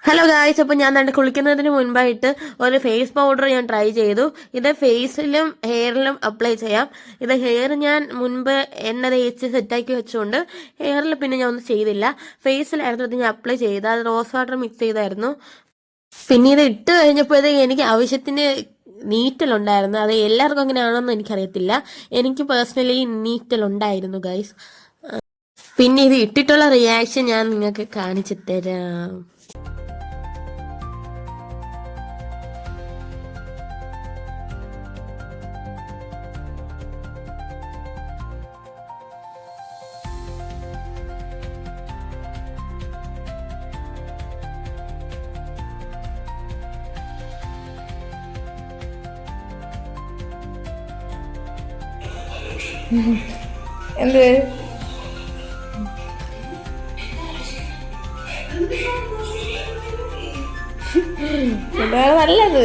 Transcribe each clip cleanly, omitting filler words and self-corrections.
Hello guys, അപ്പോൾ ഞാൻ തന്നെ കുളിക്കുന്നതിന് മുൻപായിട്ട് ഒരു ഫേസ് പൗഡർ ഞാൻ ട്രൈ ചെയ്തു. ഇത് ഫേസിലും ഹെയറിലും അപ്ലൈ ചെയ്യാം. ഇത് ഹെയർ ഞാൻ മുൻപ് എണ്ണ തേച്ച് സെറ്റാക്കി വെച്ചുകൊണ്ട് ഹെയറിൽ പിന്നെ ഞാൻ ഒന്നും ചെയ്തില്ല. ഫേസിലായിരുന്നു ഇത് ഞാൻ അപ്ലൈ ചെയ്ത്, അത് റോസ് വാട്ടർ മിക്സ് ചെയ്തായിരുന്നു. പിന്നെ ഇത് ഇട്ട് കഴിഞ്ഞപ്പോഴത്തേക്ക് എനിക്ക് ആവശ്യത്തിന് നീറ്റലുണ്ടായിരുന്നു. അത് എല്ലാവർക്കും അങ്ങനെയാണെന്ന് എനിക്കറിയത്തില്ല. എനിക്ക് പേഴ്സണലി നീറ്റലുണ്ടായിരുന്നു ഗൈസ്. പിന്നെ ഇത് ഇട്ടിട്ടുള്ള റിയാക്ഷൻ ഞാൻ നിങ്ങൾക്ക് കാണിച്ചു തരാം. എന്ത് ഇതാണ് നല്ലത്.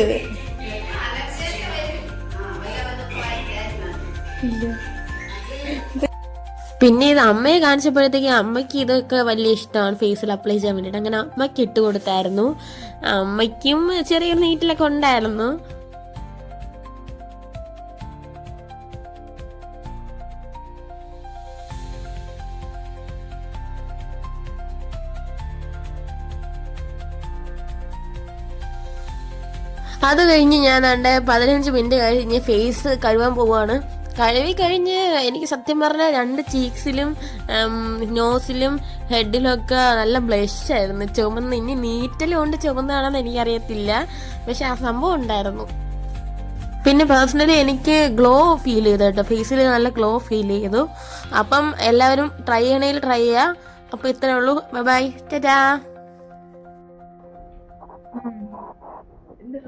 പിന്നെ ഇത് അമ്മയെ കാണിച്ചപ്പോഴത്തേക്ക് അമ്മയ്ക്ക് ഇതൊക്കെ വലിയ ഇഷ്ടമാണ് ഫേസിൽ അപ്ലൈ ചെയ്യാൻ വേണ്ടിയിട്ട്. അങ്ങനെ അമ്മയ്ക്ക് ഇട്ട് കൊടുത്തായിരുന്നു. അമ്മയ്ക്കും ചെറിയൊരു നീറ്റിലൊക്കെ ഉണ്ടായിരുന്നു. അത് കഴിഞ്ഞ് ഞാൻ 15 മിനിറ്റ് കഴിഞ്ഞ് ഫേസ് കഴുകാൻ പോവാണ്. കഴുകി കഴിഞ്ഞ് എനിക്ക് സത്യം പറഞ്ഞാൽ 2 ചീക്സിലും നോസിലും ഹെഡിലൊക്കെ നല്ല ബ്ലഷ് ആയിരുന്നു, ചുമന്ന്. ഇനി നീറ്റലും കൊണ്ട് ചുമന്നാണെന്ന് എനിക്കറിയത്തില്ല, പക്ഷെ ആ സംഭവം ഉണ്ടായിരുന്നു. പിന്നെ പേഴ്സണലി എനിക്ക് ഗ്ലോ ഫീൽ ചെയ്തു കേട്ടോ, ഫേസിൽ നല്ല ഗ്ലോ ഫീൽ ചെയ്തു. അപ്പം എല്ലാവരും ട്രൈ ചെയ്യണേൽ ട്രൈ ചെയ്യുക. അപ്പോൾ ഇത്രേ ഉള്ളൂ. ബൈ, ടാറ്റാ. എന്റെ